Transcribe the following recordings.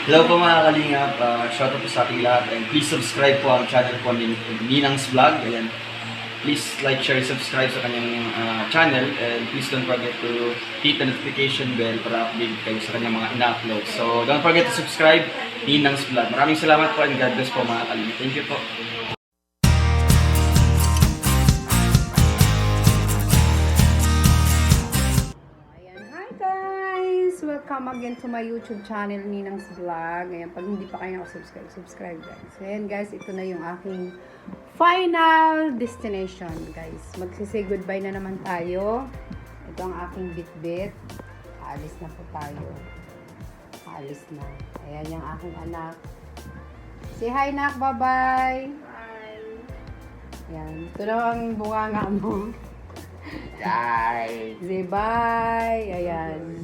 Hello po mga kalingap, shoutout po sa ating lahat and please subscribe po ang channel po ni Ninang's Vlog. Ayan. Please like, share, subscribe sa kanyang channel and please don't forget to hit the notification bell para update kayo sa kanyang mga ina-upload. So don't forget to subscribe, Ninang's Vlog. Maraming salamat po and God bless po mga kalingap. Thank you po. Welcome again to my YouTube channel, Ninang's Vlog. Ngayon, pag hindi pa kayo nakasubscribe, subscribe guys. Ayan guys, ito na yung aking final destination guys. Magsisay goodbye na naman tayo. Ito ang aking bit-bit. Aalis na po tayo. Aalis na. Ayan yung aking anak. Say hi nak, bye-bye. Bye. Ayan, ito na ang bunganga mo. Bye! Say bye. Ayan.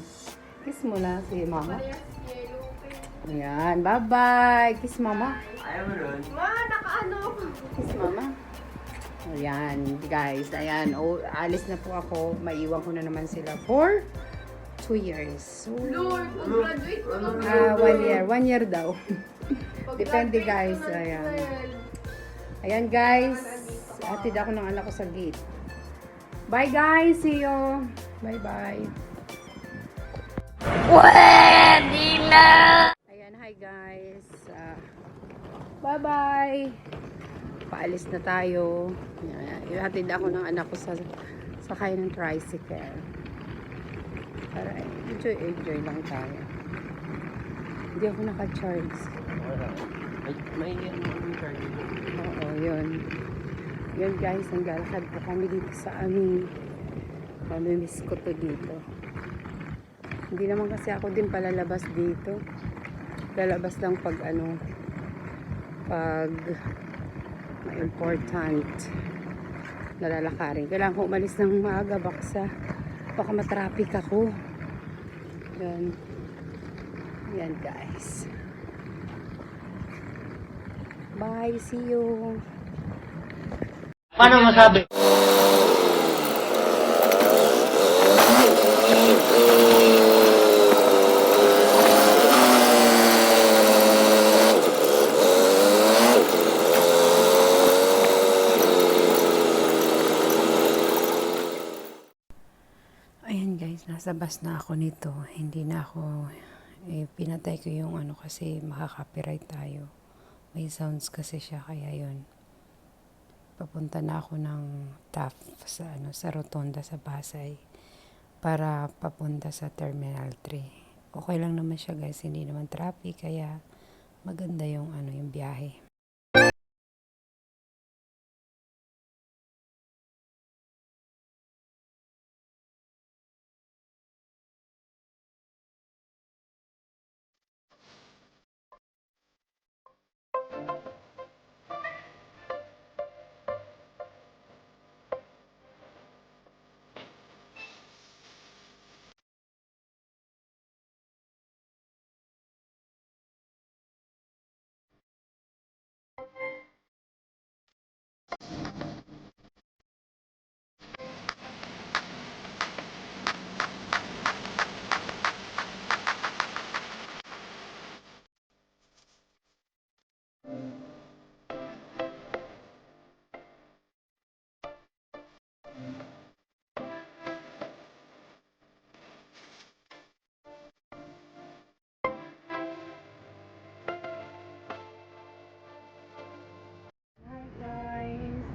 Kiss mo na si mama. Ayan, bye-bye. Kiss mama. Ayaw mo ron. Kiss mama. Ayan, guys. Ayan, alis na po ako. Maiwan ko na naman sila for 2 years. So, Lord, graduate ko na. 1 year. 1 year daw. Depende, guys. Ayan. Ayan, guys. Atid ako ng anak ko sa gate. Bye, guys. See you. Bye-bye. Pwede na! Ayan, hi guys. Bye-bye. Paalis na tayo. Ihatid ako ng anak ko sa sakay ng tricycle. Para enjoy lang tayo. Hindi ako naka-charge. May charge. Oo, yun. Yun guys, naglalakad po kami dito sa aming mamimiss ko to dito. Hindi naman kasi ako din palalabas dito. Lalabas lang pag pag ma-important na lalakarin. Kailangan ko umalis ng maaga baka matraffic ako. Yan. Yan guys. Bye, see you. Paano masabi? Ayan guys, nasa bus na ako nito. Hindi na ako, pinatay ko yung kasi makaka-copyright tayo. May sounds kasi siya, kaya yun. Papunta na ako ng TAF sa Rotonda sa Pasay para papunta sa Terminal 3. Okay lang naman siya guys, hindi naman traffic, kaya maganda yung yung biyahe.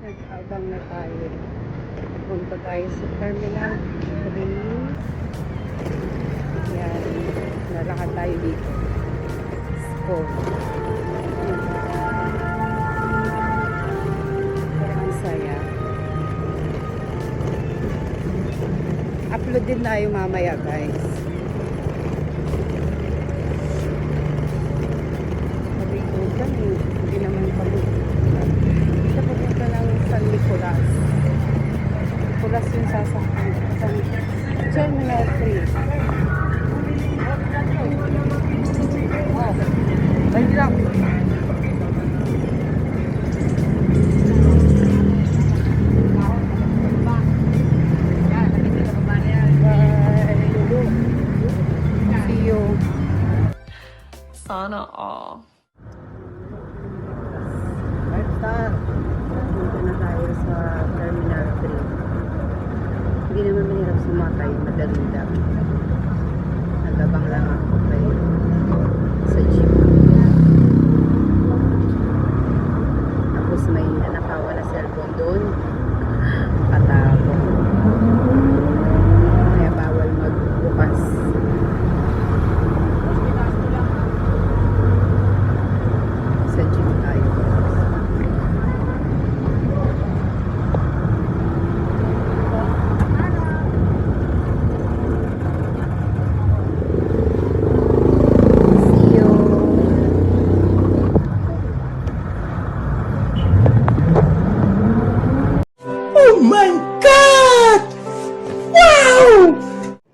Nag-abang na tayo. Punta tayo sa Terminal 3. Yan. Nalakad tayo dito. School. Pero ang saya. Upload din tayo mamaya guys. Pabikod lang eh. Hindi naman pabikod. Sa papunta ng San Nicolas. Nicolas yung sasakyan. Terminal 3. Ay, hindi lang. Bye. See you. Sana all. Dito na tayo sa Terminal 3. Hindi naman mahirap sumakay, madali lang. Nagabang lang ako kayo sa jeep. Tapos may nakawa na cellphone doon. Patapon. Kaya bawal magbukas. Sa jeep tayo. See you.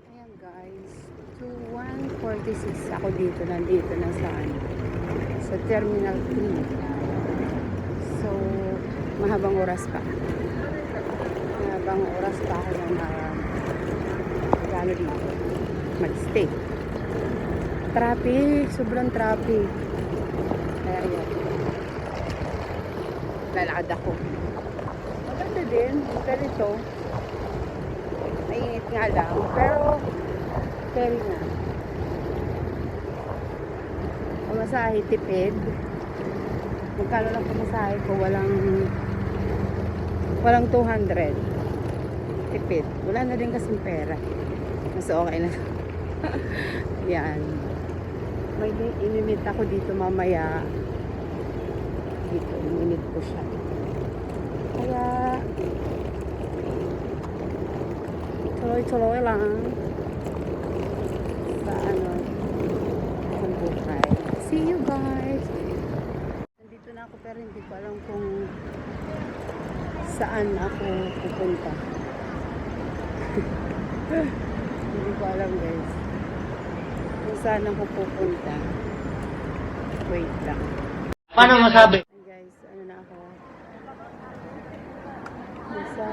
Ayan guys, to 1:46 ako nandito na sa Terminal 3. So, mahabang oras pa. Mahabang oras pa ako na magano dito, mag-stay. Traffic, sobrang traffic. Kaya ayan, lalakad ako. Maganda din, pero ito, mainit nga lang, pero carry na. Pamasahe, tipid. Magkano lang pamasahe ko? Walang 200. Tipid. Wala na din kasing pera. Mas okay na. Yan. May inimit ako dito mamaya. Dito, inimit ko siya. Kaya tuloy-tuloy lang sa ang buhay. See you guys! Nandito na ako pero hindi ko alam kung saan ako pupunta. Hindi ko alam guys kung saan ako pupunta. Wait lang. Paano masabi? Guys, ano na ako? Nasa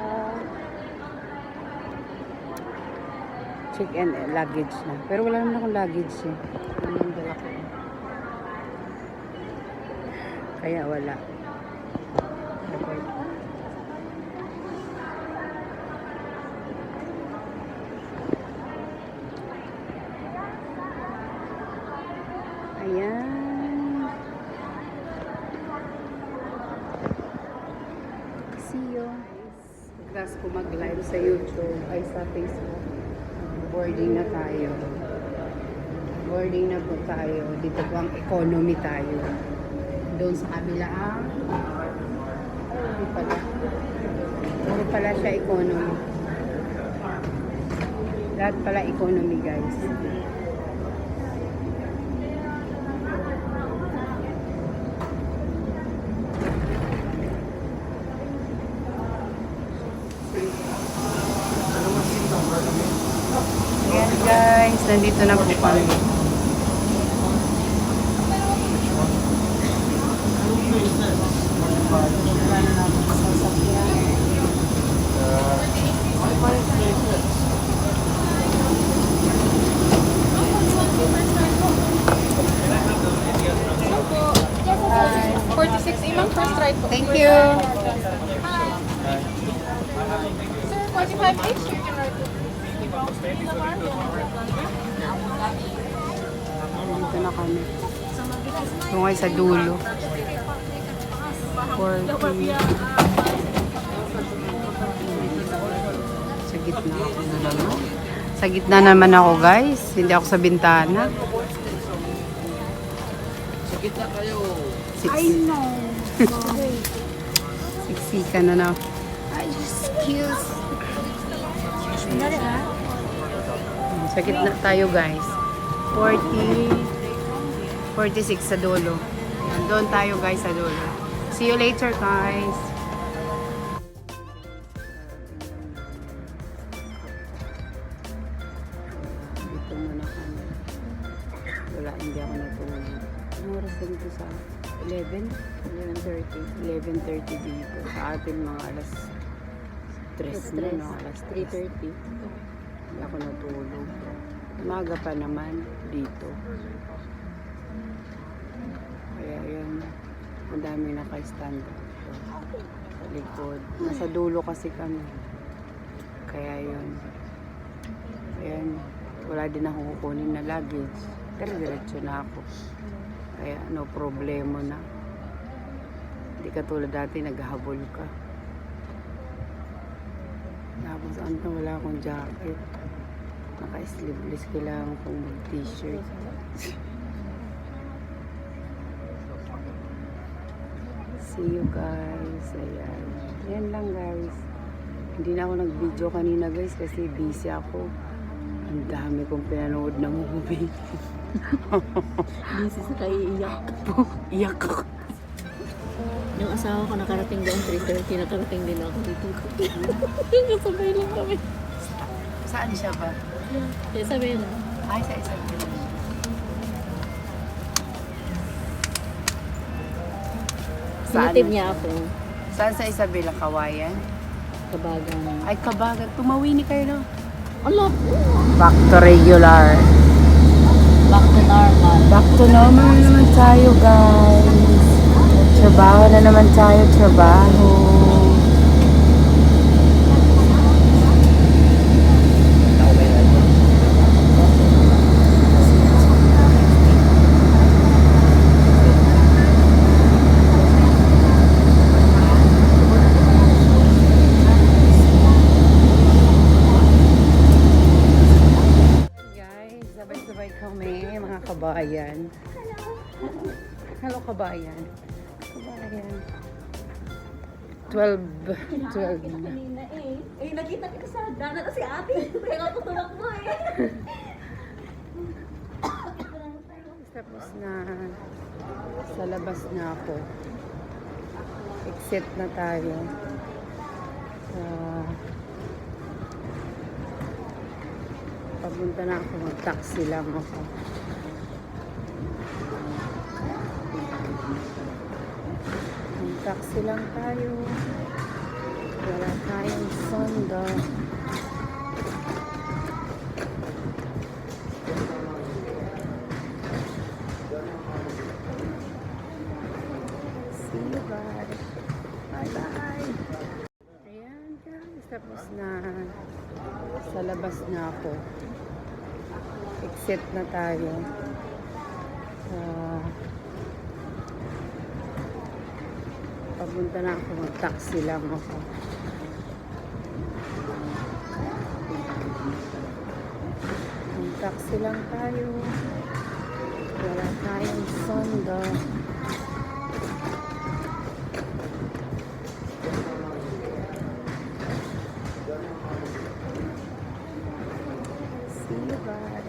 check-in luggage na. Pero wala naman akong luggage eh. Ano yung dala ko? Kaya wala. Okay. Ayan. See you. Pagkas ko mag-live sa YouTube ay sa Facebook. Boarding na tayo. Boarding na po tayo. Dito po ang economy tayo. Doon sa kabila hindi pala. Hindi pala siya economy. Lahat pala economy guys. Ayan guys, nandito na po kami. Wala na ako sa sasakyan. Hi. 46 imang first try po. Thank you. Sir, 45 each. You can write it. Dito na kami. Doon kayo sa dulo. 40. Sa gitna ako na naman. Sa gitna naman ako guys. Hindi ako sa bintana. Sa gitna kayo. I know. Siksika na na. Excuse. Sa gitna tayo guys. 46 sa dulo. Ayan, doon tayo guys sa dulo. See you later guys. Dito muna kami. Wala, hindi ako natulog. Anong oras na dito sa 11? 11:30 dito. Sa atin mga alas 3 na, no? Alas 3:30. Hindi ako natulog. Umaga pa naman dito. ayan. Ang dami naka-stand up. Sa likod. Nasa dulo kasi kami. Kaya yun. Ayan. Wala din akong kukunin na luggage. Pero diretso na ako. Kaya no problema na. Hindi katulad dati naghahabol ka. Tapos ano, wala akong jacket. Naka-sleeveless, kailangan kong mag-t-shirt. See you guys. Ayan. Ayan lang guys. Hindi na ako nag-video kanina guys kasi busy ako. Ang dami kong pinanood ng movie. Busy sa kaiiyak. Iyak ako. Yung asawa ko nakarating doon 3:30, nakarating din ako dito. Kasabay lang kami. Saan siya ba? Kaya sabi na. Ay, sa isang Sinatid niya ako. Saan sa Isabela? Kawayan? Kabagan. Ay, Kabagan. Tumawini kayo, no? Ala po. Back to regular. Back to normal. Back to normal na naman tayo, guys. Trabaho na naman tayo, trabaho. Guys, sabay-sabay kami, mga kabayan. Hello, kabayan. Kabayan. 12 na. Eh, nakita kita sa dana na si ate. Kaya nga tutulak mo eh. Tapos na, sa labas na ako. Exit na tayo. Papunta na ako, mag-taxi lang ako. Mag-taxi lang tayo. Wala tayong sondo. See you guys. Bye-bye. Ayan guys, tapos na, sa labas na ako. Exit na tayo. Papunta na ako, mag-taxi lang ako. Mag-taxi lang tayo. Wala tayong sondo. See you guys.